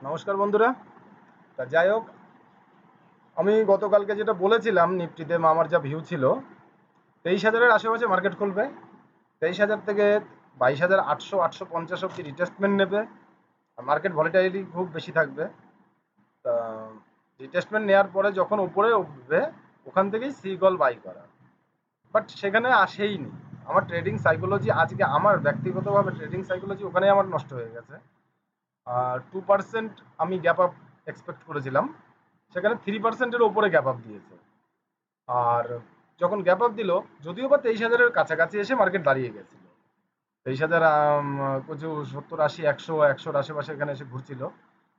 নমস্কার বন্ধুরা। তা যাই হোক, আমি গতকালকে যেটা বলেছিলাম নিফটিতে আমার যা ভিউ ছিল, 23,000-এর আশেপাশে মার্কেট খুলবে। 23,000 থেকে 22,800 850 অব্দি রিটেস্টমেন্ট নেবে। আর মার্কেট ভলিটাইলিটি খুব বেশি থাকবে। তা রিটেস্টমেন্ট নেওয়ার পরে যখন উপরে উঠবে, ওখান থেকেই সি কল বাই করা। বাট সেখানে আসেইনি। আমার ট্রেডিং সাইকোলজি, আজকে আমার ব্যক্তিগতভাবে ট্রেডিং সাইকোলজি ওখানেই আমার নষ্ট হয়ে গেছে। আর 2% আমি গ্যাপ আপ এক্সপেক্ট করেছিলাম, সেখানে 3%-এর ওপরে গ্যাপ আপ দিয়েছে। আর যখন গ্যাপ আপ দিল, যদিও বা 23,000-এর কাছাকাছি এসে মার্কেট দাঁড়িয়ে গেছিল। 23,000 কিছু 70 80 100-100-র আশেপাশে এখানে এসে ঘুরছিল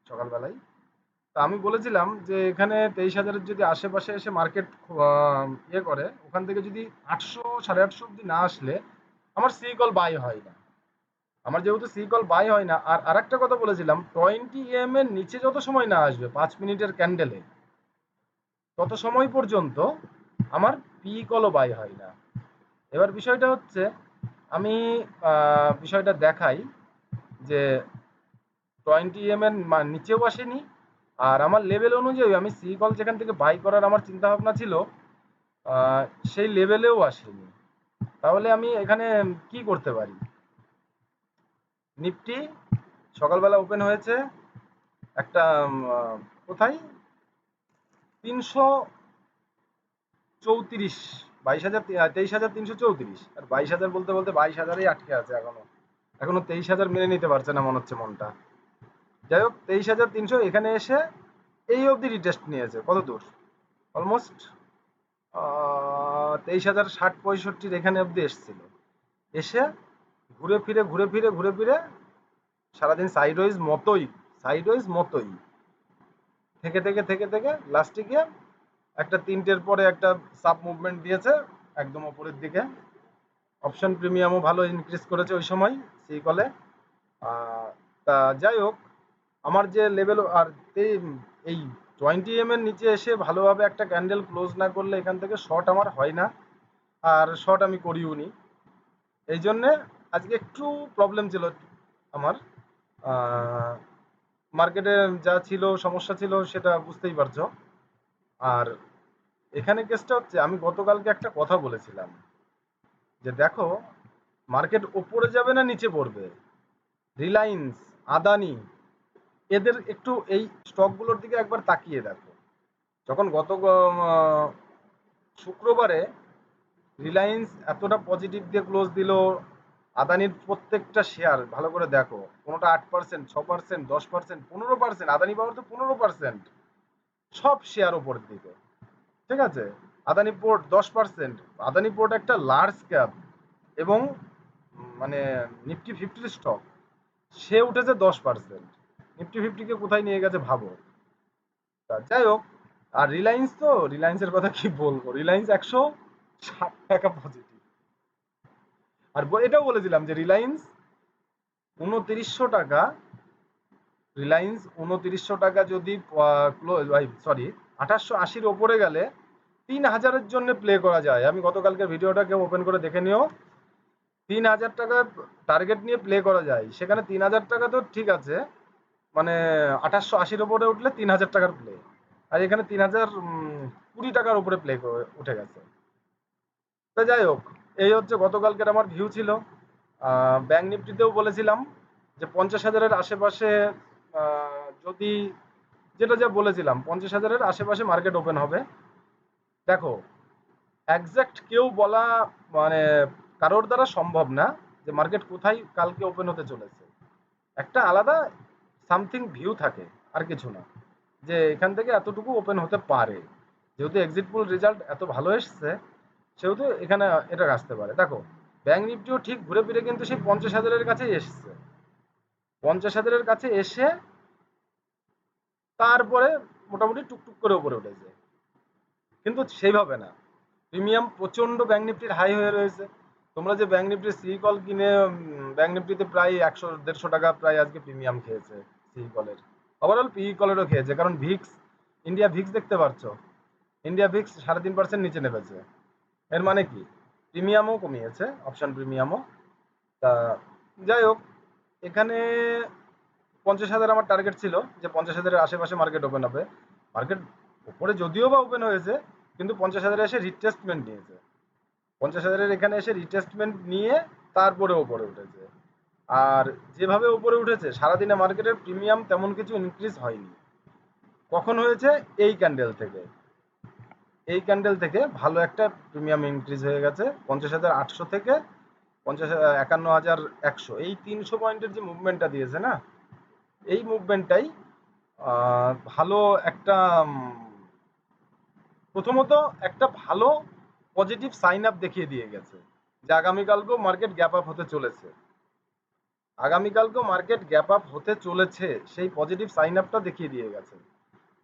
সকালবেলায়। তা আমি বলেছিলাম যে এখানে 23,000-এর যদি আশেপাশে এসে মার্কেট ইয়ে করে, ওখান থেকে যদি 800 850 অব্দি না আসলে আমার সি কল বাই হয় না। আমার যেহেতু সি কল বাই হয় না, আর আরেকটা কথা বলেছিলাম, 20 এর নিচে যত সময় না আসবে 5 মিনিটের ক্যান্ডেলে, তত সময় পর্যন্ত আমার পি কলও বাই হয় না। এবার বিষয়টা হচ্ছে, আমি বিষয়টা দেখাই যে 20 এর নিচেও আসেনি, আর আমার লেভেল অনুযায়ী আমি সি কল যেখান থেকে বাই করার আমার চিন্তা ভাবনা ছিল, সেই লেভেলেও আসেনি। তাহলে আমি এখানে কি করতে পারি? নিফটি সকালবেলা ওপেন হয়েছে একটা কোথায় 334, 22,000, 23,334। আর 22,000 বলতে বলতে 22,000-এই আটকে আছে এখনো। এখনো 23,000 মেনে নিতে পারছে না মনে হচ্ছে মনটা। যাই হোক, 23,300 এখানে এসে এই অবধি রিটেস্ট নিয়েছে। কত দূর? অলমোস্ট 23,060-65 এখানে অবধি এসছিল। এসে ঘুরে ফিরে সারাদিন সাইড ওয়াইজ মতোই থেকে লাস্টে গিয়ে একটা 3টের পরে একটা সাব মুভমেন্ট দিয়েছে একদম ওপরের দিকে। অপশন প্রিমিয়ামও ভালো ইনক্রিজ করেছে ওই সময় সেই কলে। তা যাই হোক, আমার যে লেভেল, আর এই 20 এর নিচে এসে ভালোভাবে একটা ক্যান্ডেল ক্লোজ না করলে এখান থেকে শর্ট আমার হয় না, আর শর্ট আমি করিও নি। এই জন্যে আজকে একটু প্রবলেম ছিল আমার। মার্কেটে যা ছিল, সমস্যা ছিল, সেটা বুঝতেই পারছো। আর এখানে কেসটা হচ্ছে, আমি গতকালকে একটা কথা বলেছিলাম যে দেখো, মার্কেট ওপরে যাবে না নিচে পড়বে, রিলায়েন্স, আদানি, এদের একটু এই স্টকগুলোর দিকে একবার তাকিয়ে দেখো। যখন গত শুক্রবারে রিলায়েন্স এতটা পজিটিভ দিয়ে ক্লোজ দিল, আদানির প্রত্যেকটা শেয়ার ভালো করে দেখো, কোনোটা 8%, 6%, 10%, 15%, আদানি পাওয়ার তো 15%, সব শেয়ার ওপরের দিকে। ঠিক আছে, আদানি পোর্ট 10%। আদানি পোর্ট একটা লার্জ ক্যাপ এবং মানে নিফটি 50 স্টক, সে উঠেছে 10%। নিফটি 50-কে কোথায় নিয়ে গেছে ভাবো। তা যাই হোক, আর রিলায়েন্সের কথা কি বলবো, রিলায়েন্স 160 টাকা পজিটিভ। আর এটাও বলেছিলাম যে রিলায়েন্স 2900 টাকা, যদি সরি 2880-র ওপরে গেলে 3,000-এর জন্য প্লে করা যায়। আমি গতকালকে ভিডিওটাকে ওপেন করে দেখে নিও। 3,000 টাকা টার্গেট নিয়ে প্লে করা যায়। সেখানে 3,000 টাকা তো ঠিক আছে, মানে 2880-র ওপরে উঠলে 3,000 টাকার প্লে। আর এখানে 3,020 টাকার উপরে প্লে উঠে গেছে। তো যাই হোক, এই হচ্ছে গতকালকের আমার ভিউ ছিল। ব্যাংক নিফটিতেও বলেছিলাম যে 50,000-এর আশেপাশে, যদি যেটা যা বলেছিলাম 50,000-এর আশেপাশে মার্কেট ওপেন হবে। দেখো, একজ্যাক্ট কেউ বলা মানে কারোর দ্বারা সম্ভব না যে মার্কেট কোথায় কালকে ওপেন হতে চলেছে। একটা আলাদা সামথিং ভিউ থাকে, আর কিছু না, যে এখান থেকে এতটুকু ওপেন হতে পারে। যেহেতু এক্সিট পোল রেজাল্ট এত ভালো এসছে, সেহেতু এখানে এটা আসতে পারে। দেখো, ব্যাংক নিফটিও ঠিক ঘুরে ফিরে কিন্তু সেই 50,000-এর কাছেই এসছে। 50,000-এর কাছে এসে তারপরে মোটামুটি টুকটুক করে উপরে উঠেছে, কিন্তু সেইভাবে না। প্রিমিয়াম প্রচন্ড ব্যাংক নিফটির হাই হয়ে রয়েছে। তোমরা যে ব্যাংক নিফটির সি কল কিনে, ব্যাংক নিফটিতে প্রায় 100-150 টাকা প্রায় আজকে প্রিমিয়াম খেয়েছে সি কলের। ওভারঅল পি কলেরও খেয়েছে, কারণ ইন্ডিয়া ভিক্স দেখতে পাচ্ছ, ইন্ডিয়া ভিক্স 3.5% নিচে নেমেছে। এর মানে কি, প্রিমিয়ামও কমিয়েছে, অপশন প্রিমিয়ামও। তা যাই হোক, এখানে 50,000 আমার টার্গেট ছিল, যে 50,000-এর আশেপাশে মার্কেট ওপেন হবে। মার্কেট উপরে যদিও বা ওপেন হয়েছে, কিন্তু 50,000-এ এসে রিটেস্টমেন্ট নিয়েছে। 50,000-এর এখানে এসে রিটেস্টমেন্ট নিয়ে তারপরে ওপরে উঠেছে। আর যেভাবে উপরে উঠেছে, সারাদিনে মার্কেটের প্রিমিয়াম তেমন কিছু ইনক্রিজ হয়নি। কখন হয়েছে? এই ক্যান্ডেল থেকে। এই ক্যান্ডেল থেকে ভালো একটা প্রিমিয়াম ইনক্রিজ হয়ে গেছে 50,800 থেকে 51,100। এই 300 পয়েন্টের যে মুভমেন্টটা দিয়েছে না, এই মুভমেন্টটাই ভালো একটা প্রথমত একটা ভালো পজিটিভ সাইন আপ দেখিয়ে দিয়ে গেছে যে আগামীকালকেও মার্কেট গ্যাপ আপ হতে চলেছে। আগামীকালকেও মার্কেট গ্যাপ আপ হতে চলেছে, সেই পজিটিভ সাইন আপটা দেখিয়ে দিয়ে গেছে।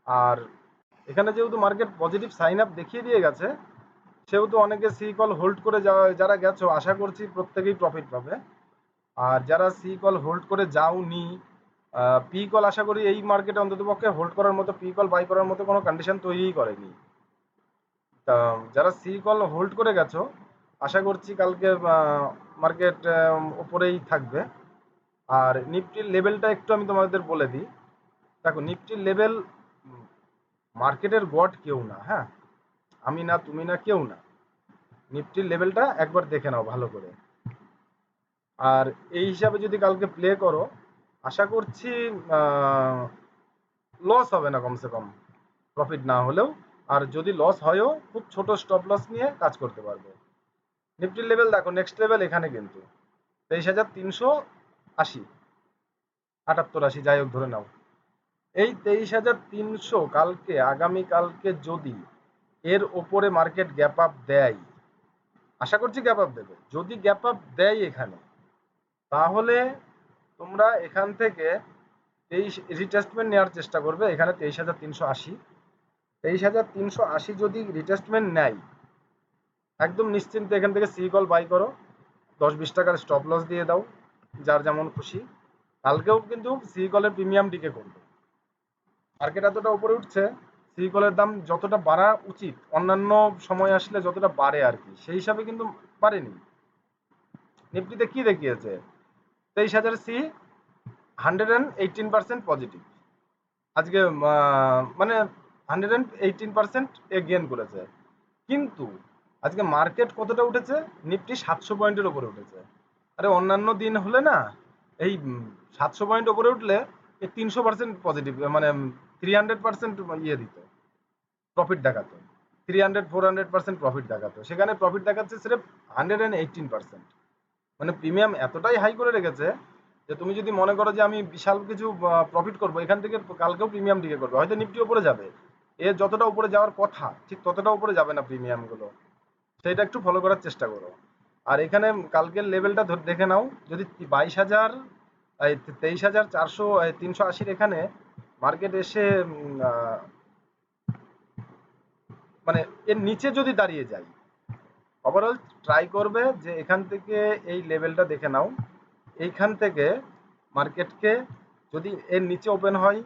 আর এখানে যেহেতু মার্কেট পজিটিভ সাইন আপ দেখিয়ে দিয়ে গেছে, সেহেতু অনেকে সি কল হোল্ড করে যারা গেছো, আশা করছি প্রত্যেকেই প্রফিট পাবে। আর যারা সি কল হোল্ড করে যাওনি, পি কল আশা করি এই মার্কেটে অন্ততপক্ষে হোল্ড করার মতো, পি কল বাই করার মতো কোনো কন্ডিশন তৈরিই করেনি। তা যারা সি কল হোল্ড করে গেছো, আশা করছি কালকে মার্কেট ওপরেই থাকবে। আর নিফটির লেভেলটা একটু আমি তোমাদের বলে দিই। দেখো, নিফটির লেভেল মার্কেটের গড কেউ না, হ্যাঁ, আমি না, তুমি না, কেউ না। নিফটির লেভেলটা একবার দেখে নাও ভালো করে। আর এই হিসাবে যদি কালকে প্লে করো, আশা করছি লস হবে না, কমসে কম প্রফিট না হলেও। আর যদি লস হয়ও, খুব ছোট স্টপ লস নিয়ে কাজ করতে পারবে। নিফটির লেভেল দেখো, নেক্সট লেভেল এখানে কিন্তু 23,380, 78, 80 যাই হোক ধরে নাও। এই 23,300 কালকে, আগামীকালকে যদি এর ওপরে মার্কেট গ্যাপ আপ দেয়, আশা করছি গ্যাপ আপ দেবে, যদি গ্যাপ আপ দেয় এখানে, তাহলে তোমরা এখান থেকে রিটেস্টমেন্ট নেওয়ার চেষ্টা করবে। এখানে 23,380, 23,380 যদি রিটেস্টমেন্ট নেয়, একদম নিশ্চিন্তে এখান থেকে সি কল বাই করো, 10-20 টাকার স্টপ লস দিয়ে দাও, যার যেমন খুশি। কালকেও কিন্তু সি কলের প্রিমিয়াম টিকে করবে। মার্কেট এতটা উপরে উঠছে, সি কলের দাম যতটা বাড়া উচিত অন্যান্য সময় আসলে যতটা বাড়ে আর কি, সেই হিসাবে কিন্তু বাড়েনি। নিফটিতে কি দেখিয়েছে? 23,000 সি 118% পজিটিভ। আজকে মানে 118% এ গেন করেছে। কিন্তু আজকে মার্কেট কতটা উঠেছে? নিফটি 700 পয়েন্টের উপরে উঠেছে। আরে অন্যান্য দিন হলে না, এই 700 পয়েন্ট উপরে উঠলে 300% পজিটিভ, মানে 300% ইয়ে দিত, প্রফিট দেখাতো। 300-400% প্রফিট দেখাতো, সেখানে প্রফিট দেখাচ্ছে সিরেফ 118%। মানে প্রিমিয়াম এতটাই হাই করে রেখেছে যে তুমি যদি মনে করো যে আমি বিশাল কিছু প্রফিট করবো, এখান থেকে কালকেও প্রিমিয়াম দিকে করবে, হয়তো নিফটি উপরে যাবে, এ যতটা উপরে যাওয়ার কথা ঠিক ততটা উপরে যাবে না প্রিমিয়ামগুলো। সেটা একটু ফলো করার চেষ্টা করো। আর এখানে কালকের লেভেলটা দেখে নাও, যদি 22,000, 23,400, 380 এখানে মার্কেট এসে মানে এর নিচে যদি দাঁড়িয়ে যায়, ওভারঅল ট্রাই করবে যে এখান থেকে এই লেভেলটা দেখে নাও, এইখান থেকে মার্কেটকে যদি এর নিচে ওপেন হয়,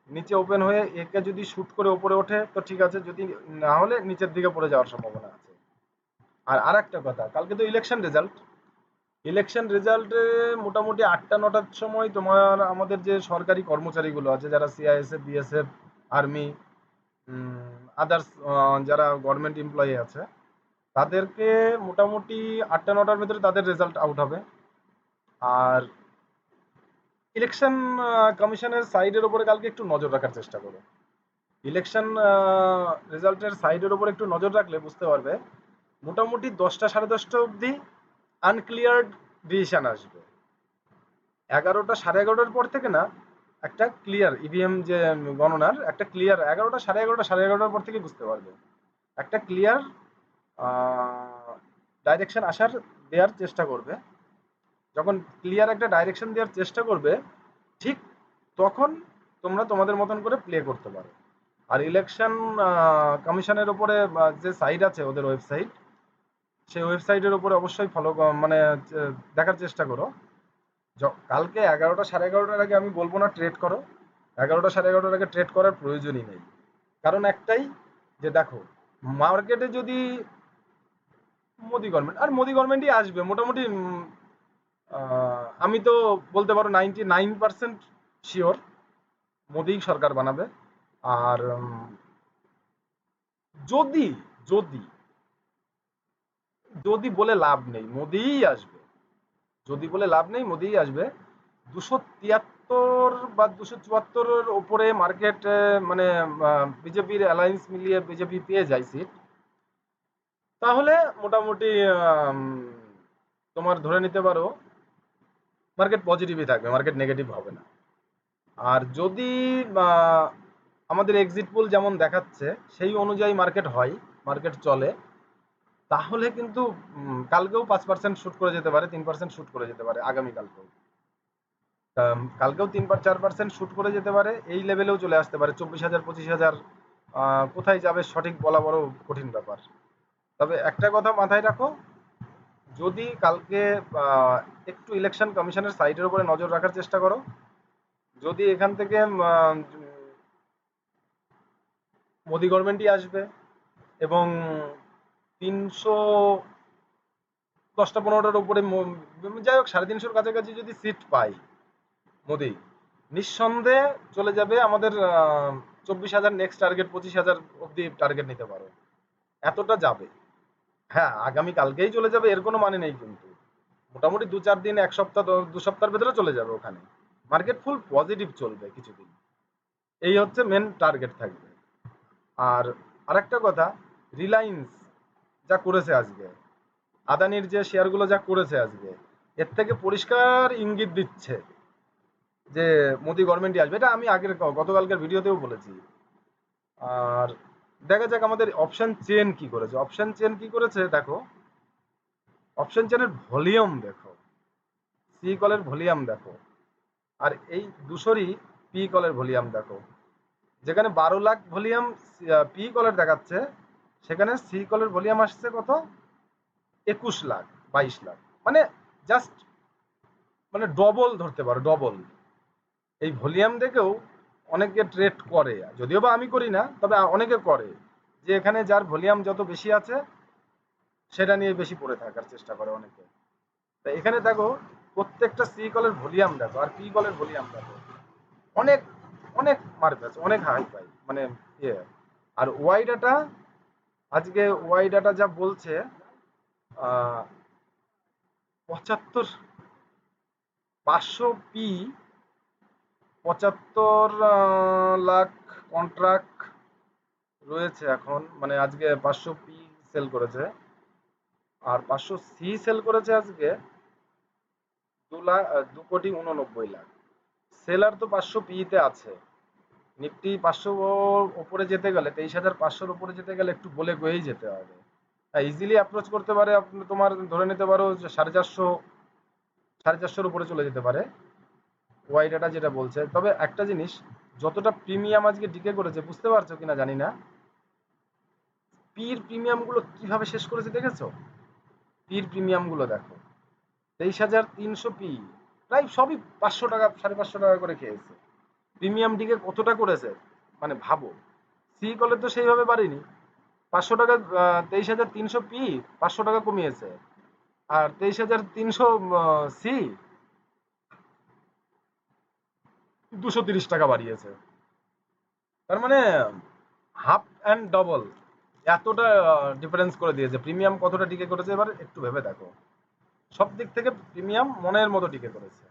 নিচে ওপেন হয়ে একে যদি শুট করে ওপরে ওঠে তো ঠিক আছে, যদি না হলে নিচের দিকে পড়ে যাওয়ার সম্ভাবনা আছে। আর একটা কথা, কালকে তো ইলেকশন রেজাল্টে মোটামুটি 8টা-9টার সময় তোমার আমাদের যে সরকারি কর্মচারীগুলো আছে, যারা সিআইএসএফ, বিএসএফ, আর্মি, আদার্স যারা গভর্নমেন্ট এমপ্লয়ি আছে, তাদেরকে মোটামুটি 8টা-9টার ভেতরে তাদের রেজাল্ট আউট হবে। আর ইলেকশন কমিশনের সাইডের উপরে কালকে একটু নজর রাখার চেষ্টা করো। ইলেকশন রেজাল্টের সাইডের উপরে একটু নজর রাখলে বুঝতে পারবে মোটামুটি 10টা, 10:30 অবধি আনক্লিয়ার্ড ডিসিশন আসবে। 11টা, 11:30 পর থেকে না, একটা ক্লিয়ার ইভিএম যে গণনার একটা ক্লিয়ার 11টা, 11:30, 11:30 পর থেকে বুঝতে পারবে একটা ক্লিয়ার ডাইরেকশন দেওয়ার চেষ্টা করবে। যখন ক্লিয়ার একটা ডাইরেকশন দেওয়ার চেষ্টা করবে, ঠিক তখন তোমরা তোমাদের মতন করে প্লে করতে পারো। আর ইলেকশন কমিশনের উপরে যে সাইট আছে ওদের ওয়েবসাইট, সেই ওয়েবসাইটের উপরে অবশ্যই ফলো, মানে দেখার চেষ্টা করো। কালকে 11টা, 11:30 আগে আমি বলবো না ট্রেড করো, 11টা, 11:30 আগে ট্রেড করার প্রয়োজনই নেই। কারণ একটাই, যে দেখো মার্কেটে যদি মোদি গভর্নমেন্টই আসবে মোটামুটি, আমি তো বলতে পারো 99% শিওর মোদি সরকার বানাবে। আর যদি যদি যদি বলে লাভ নেই, মোদিই আসবে। যদি বলে লাভ নেই, মোদিই আসবে। 273 বা 274-এর ওপরে মার্কেট, মানে বিজেপির অ্যালায়েন্স মিলিয়ে বিজেপি পেয়ে যায় সিট, তাহলে মোটামুটি তোমার ধরে নিতে পারো মার্কেট পজিটিভই থাকবে, মার্কেট নেগেটিভ হবে না। আর যদি আমাদের এক্সিট পোল যেমন দেখাচ্ছে সেই অনুযায়ী মার্কেট হয়, মার্কেট চলে, তাহলে কিন্তু কালকেও 5% শুট করে যেতে পারে, 3% শুট করে যেতে পারে আগামীকালকেও। কালকেও 3-4% শুট করে যেতে পারে, এই লেভেলেও চলে আসতে পারে 24,000 25,000। কোথায় যাবে সঠিক বলা বড় কঠিন ব্যাপার। তবে একটা কথা মাথায় রাখো, যদি কালকে একটু ইলেকশন কমিশনের সাইটের উপরে নজর রাখার চেষ্টা করো, যদি এখান থেকে মোদি গভর্নমেন্টই আসবে এবং 310-15টার উপরে, যাই হোক 350-র কাছাকাছি যদি সিট পাই মোদি, নিঃসন্দেহে চলে যাবে আমাদের 24,000 নেক্সট টার্গেট, 25,000 অব্দি টার্গেট নিতে পারো, এতটা যাবে। হ্যাঁ, আগামী কালকেই চলে যাবে এর কোনো মানে নেই, কিন্তু মোটামুটি 2-4 দিন, 1 সপ্তাহ, 2 সপ্তাহের ভেতরে চলে যাবে ওখানে। মার্কেট ফুল পজিটিভ চলবে কিছুদিন, এই হচ্ছে মেন টার্গেট থাকবে। আর আরেকটা কথা, রিলায়েন্স যা করেছে আজকে, আদানির যে শেয়ারগুলো যা করেছে আজকে, এর থেকে পরিষ্কার ইঙ্গিত দিচ্ছে যে মোদি গভর্নমেন্টই আসবে। এটা আমি আগের গতকালকের ভিডিওতেও বলেছি। আর দেখা যাক আমাদের অপশন চেন কি করেছে। অপশন চেন কি করেছে দেখো, অপশন চেনের ভলিউম দেখো, সি কলের ভলিউম দেখো, আর এই দুশোরই পি কলের ভলিউম দেখো। যেখানে 12 লাখ ভলিউম পি কলের দেখাচ্ছে, সেখানে সি কলের ভলিউম আসছে কত, 21 লাখ, 22 লাখ। মানে জাস্ট, মানে ডবল ধরতে পারো, ডবল। এই ভলিউম দেখেও অনেকে ট্রেড করে, যদিও বা আমি করি না, তবে অনেকে করে, যে এখানে যার ভলিউম যত বেশি আছে সেটা নিয়ে বেশি পড়ে থাকার চেষ্টা করে অনেকে। তা এখানে দেখো, প্রত্যেকটা সি কলের ভলিউম দেখো আর পি কলের ভলিউম দেখো, অনেক অনেক মার্ক আছে, অনেক হাই পাই, মানে ইয়ে। আর ওয়াই ডাটা, আজকে ওয়াই ডাটা যা বলছে, 75, 500 পি, 75 লাখ কন্ট্রাক্ট রয়েছে এখন, মানে আজকে 500 পি সেল করেছে, আর 500 সি সেল করেছে আজকে 2,89,00,000। সেলার তো 500 পিতে আছে। নিফটি 500 ওপরে যেতে গেলে, 23,500-র উপরে যেতে গেলে একটু বলে কয়েই যেতে হবে। ইজিলি অ্যাপ্রোচ করতে পারে, তোমার ধরে নিতে পারো যে 450, 450-র উপরে চলে যেতে পারে ওয়াই ডাটা যেটা বলছে। তবে একটা জিনিস, যতটা প্রিমিয়াম আজকে ডিকে করেছে, বুঝতে পারছো কিনা জানি না, পির প্রিমিয়াম গুলো কিভাবে শেষ করেছে দেখেছো? পির প্রিমিয়াম গুলো দেখো, 23,300 পি, প্রায় সবই 500 টাকা, 550 টাকা করে খেয়েছে। প্রিমিয়াম ডিকে কতটা করেছে মানে ভাবো। সি কলে তো সেইভাবে বাড়েনি, 500 টাকা, 23,300 পি 500 টাকা কমিয়েছে, আর 23,300 সি 230 টাকা বাড়িয়েছে। তার মানে হাফ অ্যান্ড ডবল, এতটা ডিফারেন্স করে দিয়েছে। প্রিমিয়াম কতটা টিকে করেছে এবার একটু ভেবে দেখো। সব দিক থেকে প্রিমিয়াম মনের মতো টিকে করেছে।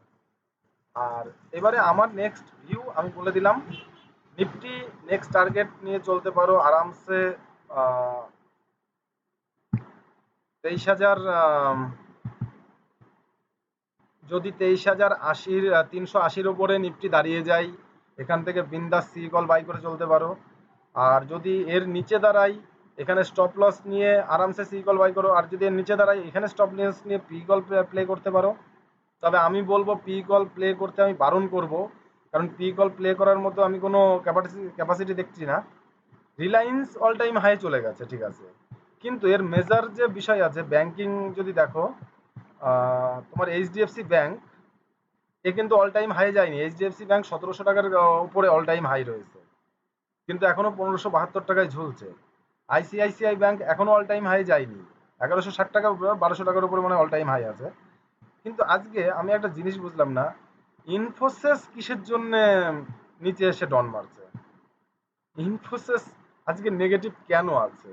আর এবারে আমার নেক্সট ভিউ আমি বলে দিলাম, নিফটি নেক্সট টার্গেট নিয়ে চলতে পারো আরামসে 23,000, যদি 23,080, 380-র ওপরে নিফটি দাঁড়িয়ে যায়, এখান থেকে বিন্দাস সি কল বাই করে চলতে পারো। আর যদি এর নিচে দাঁড়াই, এখানে স্টপ লস নিয়ে আরামসে সি কল বাই করো। আর যদি এর নিচে দাঁড়াই, এখানে স্টপ লস নিয়ে পি কল প্লে করতে পারো। তবে আমি বলবো পি কল প্লে করতে আমি বারণ করব, কারণ পি কল প্লে করার মতো আমি কোনো ক্যাপাসিটি দেখছি না। রিলায়েন্স অল টাইম হাই চলে গেছে, ঠিক আছে, কিন্তু এর মেজার যে বিষয় আছে ব্যাংকিং, যদি দেখো, তোমার এইচডিএফসি ব্যাংক, এ কিন্তু অল টাইম হাই যায়নি। এইচডিএফসি ব্যাংক 1,700 টাকার উপরে অল টাইম হাই রয়েছে, কিন্তু এখনো 1,572 টাকায় ঝুলছে। আইসিআইসিআই ব্যাংক এখনো অল টাইম হাই যায়নি, 1,160 টাকা, 1,200 টাকার উপরে মানে অল টাইম হাই আছে। কিন্তু আজকে আমি একটা জিনিস বুঝলাম না, ইনফোসিস কিসের জন্য নিচে এসে ডন মারছে? ইনফোসিস আজকে নেগেটিভ কেন আছে,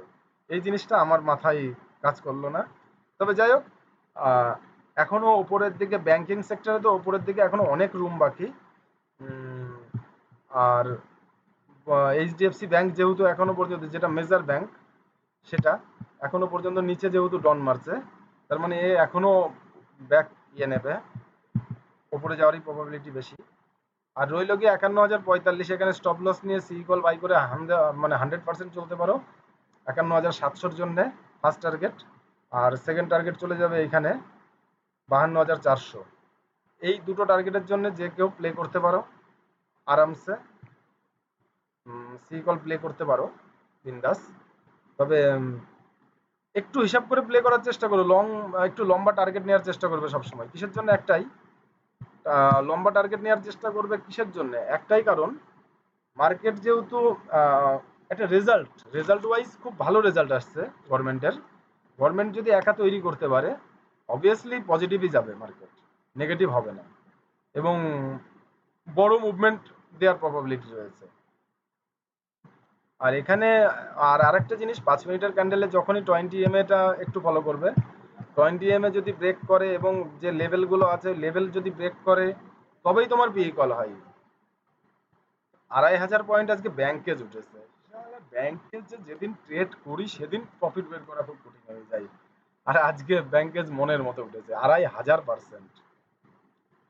এই জিনিসটা আমার মাথায় কাজ করলো না। তবে যাই হোক, আহ, এখনো উপরের দিকে ব্যাংকিং সেক্টরে তো উপরের দিকে এখনো অনেক রুম বাকি। উম, আর এইচডিএফসি ব্যাংক যেহেতু এখনো পর্যন্ত, যেটা মেজর ব্যাংক, সেটা এখনো পর্যন্ত নিচে যেহেতু ডন মারছে, তার মানে এ এখনো ব্যাক ইয়ে নেবে, উপরে যাওয়ারই প্রবাবিলিটি বেশি। আর রইল গিয়ে 51,045, এখানে স্টপ লস নিয়ে সি কল বাই করে মানে 100% চলতে পারো 51,700-র জন্য ফার্স্ট টার্গেট। আর সেকেন্ড টার্গেট চলে যাবে এখানে 52,400। এই দুটো টার্গেটের জন্য যে কেউ প্লে করতে পারো আরামসে, সি কল প্লে করতে পারো বিন্দাস। তবে একটু হিসাব করে প্লে করার চেষ্টা করো, একটু লম্বা টার্গেট নেওয়ার চেষ্টা করবে সবসময়। কিসের জন্য? একটাই, লম্বা টার্গেট নেওয়ার চেষ্টা করবে কিসের জন্য? একটাই কারণ, মার্কেট যেহেতু একটা রেজাল্ট ওয়াইজ খুব ভালো রেজাল্ট আসছে গভর্নমেন্টের। গভর্নমেন্ট যদি একা তৈরি করতে পারে, অবভিয়াসলি পজিটিভই যাবে মার্কেট, নেগেটিভ হবে না, এবং বড় মুভমেন্ট দেওয়ার প্রবাবিলিটি রয়েছে। আর এখানে আর আরেকটা জিনিস, 5 মিনিটের ক্যান্ডেলে যখনই 20 EMA-টা একটু ফলো করবে, 20 EMA যদি ব্রেক করে এবং যে লেভেলগুলো আছে লেভেল যদি ব্রেক করে, তবেই তোমার পিই কল হয়। 2,500 পয়েন্ট আজকে ব্যাংকেজ উঠেছে। ব্যাংকেজ যেদিন ট্রেড করি সেদিন প্রফিট বের করা খুব কঠিন হয়ে যায়, আর আজকে ব্যাংকেজ মনের মতো উঠেছে 2,500%।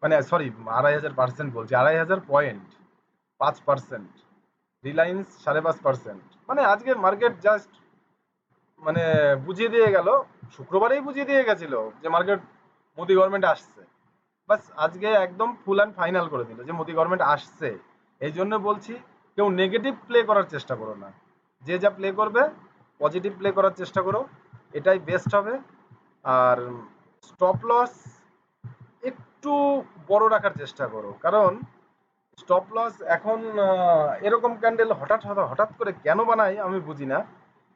মানে সরি, 2,500% বলছি, 2,500 পয়েন্ট, 5%। রিলায়েন্স 5.5%। মানে আজকে মার্কেট জাস্ট মানে বুঝিয়ে দিয়ে গেল, শুক্রবারেই বুঝিয়ে দিয়ে গেছিল যে মার্কেট, মোদি গভর্নমেন্ট আসছে। বাস আজকে একদম ফুল অ্যান্ড ফাইনাল করে দিল যে মোদি গভর্নমেন্ট আসছে। এই জন্য বলছি, কেউ নেগেটিভ প্লে করার চেষ্টা করো না, যে যা প্লে করবে পজিটিভ প্লে করার চেষ্টা করো, এটাই বেস্ট হবে। আর স্টপ লস একটু বড় রাখার চেষ্টা করো, কারণ স্টপ লস এখন এরকম ক্যান্ডেল হঠাৎ হঠাৎ হঠাৎ করে কেন বানায় আমি বুঝি না।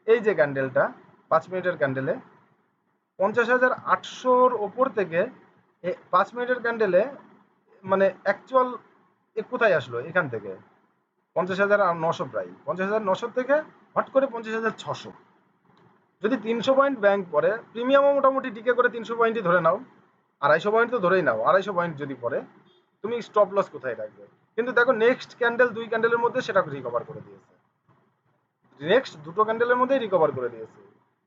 এই যে ক্যান্ডেলটা 5 মিনিটের ক্যান্ডেলে 50,800-র ওপর থেকে 5 মিনিটের ক্যান্ডেলে, মানে অ্যাকচুয়াল কোথায় আসলো এখান থেকে? 50,900, প্রায় 50,900 থেকে হট করে 50,600। যদি 300 পয়েন্ট ব্যাংক পড়ে, প্রিমিয়ামও মোটামুটি টিকে করে 300 পয়েন্টই ধরে নাও, 250 পয়েন্ট তো ধরেই নাও, 250 পয়েন্ট যদি পড়ে, তুমি স্টপ লস কোথায় রাখবে? কিন্তু দেখো নেক্সট ক্যান্ডেল 2 ক্যান্ডেলের মধ্যে সেটা রিকভার করে দিয়েছে, নেক্সট দুটো ক্যান্ডেলের মধ্যেই রিকভার করে দিয়েছে।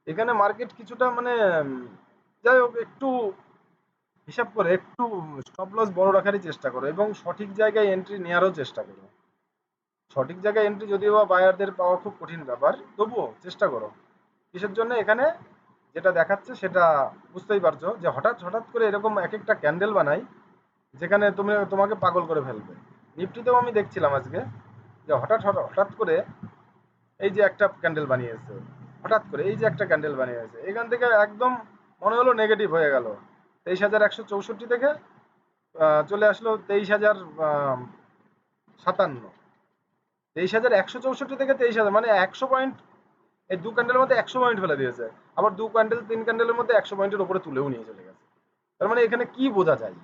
এখানে মার্কেট কিছুটা মানে যাই হোক, একটু হিসাব করে একটু স্টপ লস বড় রাখারই চেষ্টা করো, এবং সঠিক জায়গায় এন্ট্রি নেওয়ারও চেষ্টা করো। সঠিক জায়গায় এন্ট্রি যদিও বা বায়ারদের পাওয়া খুব কঠিন ব্যাপার, তবুও চেষ্টা করো। কিসের জন্য? এখানে যেটা দেখাচ্ছে সেটা বুঝতেই পারছো যে হঠাৎ হঠাৎ করে এরকম এক একটা ক্যান্ডেল বানাই, যেখানে তোমাকে পাগল করে ফেলবে। নিফটিতেও আমি দেখছিলাম আজকে যে হঠাৎ হঠাৎ হঠাৎ করে এই যে একটা ক্যান্ডেল বানিয়েছে, হঠাৎ করে এই যে একটা ক্যান্ডেল বানিয়েছে, এখান থেকে একদম মনে হলো নেগেটিভ হয়ে গেল। 23,164 থেকে চলে আসলো 23,057। 23,164 থেকে 23,000, মানে 100 পয়েন্ট। এই দু ক্যান্ডেলের মধ্যে 100 পয়েন্ট ফেলে দিয়েছে। আবার দু ক্যান্ডেল তিন ক্যান্ডেলের মধ্যে 100 পয়েন্টের উপরে তুলেও নিয়ে চলে গেছে। তার মানে এখানে কি বোঝা যায়?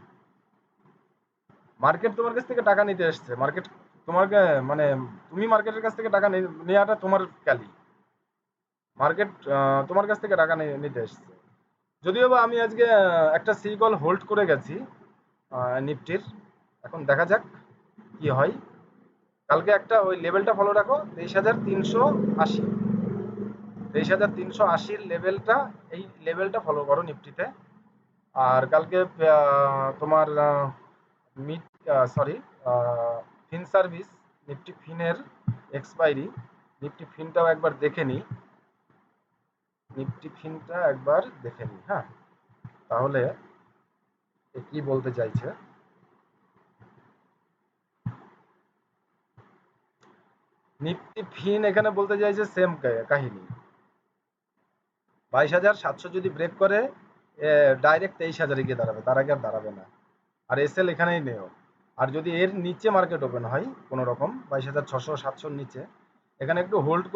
মার্কেট তোমার কাছ থেকে টাকা নিতে এসছে, মার্কেট তোমাকে মানে তুমি মার্কেটের কাছ থেকে টাকা নেওয়াটা তোমার ক্যালি, মার্কেট তোমার কাছ থেকে টাকা নিতে এসছে। যদিও বা আমি আজকে একটা সি কল হোল্ড করে গেছি নিফটির, এখন দেখা যাক কি হয়। কালকে একটা ওই লেভেলটা ফলো রাখো, 23,380। 23,380-র লেভেলটা, এই লেভেলটা ফলো করো নিফটিতে। আর কালকে তোমার মিড সরি ফিন সার্ভিস, নিফটি ফিনের এক্সপায়ারি, নিফটি ফিনটাও একবার দেখে নিই, নিফটি ফিনটা একবার দেখে নিই, হ্যাঁ, তাহলে এ কি বলতে চাইছে। নিফটি ফিন এখানে বলতে চাইছে সেম কাহিনী, 22,700 যদি ব্রেক করে ডাইরেক্ট 23,000-এ গিয়ে দাঁড়াবে, তার আগে আর দাঁড়াবে না। আর এসএল এখানেই নেও। আর যদি এর নিচে মার্কেট ওপেন হয় কোনো রকম 22,600-700-র নিচে, এখানে একটু হোল্ড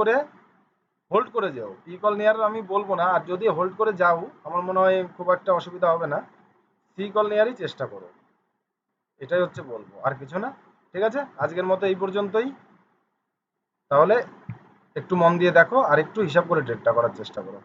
করে যাও। পি কল নেওয়ার আমি বলবো না, আর যদি হোল্ড করে যাও আমার মনে হয় খুব একটা অসুবিধা হবে না, সি কল নেওয়ারই চেষ্টা করো। এটাই হচ্ছে বলবো, আর কিছু না। ঠিক আছে, আজকের মতো এই পর্যন্তই। তাহলে একটু মন দিয়ে দেখো আর একটু হিসাব করে ট্রেডটা করার চেষ্টা করো।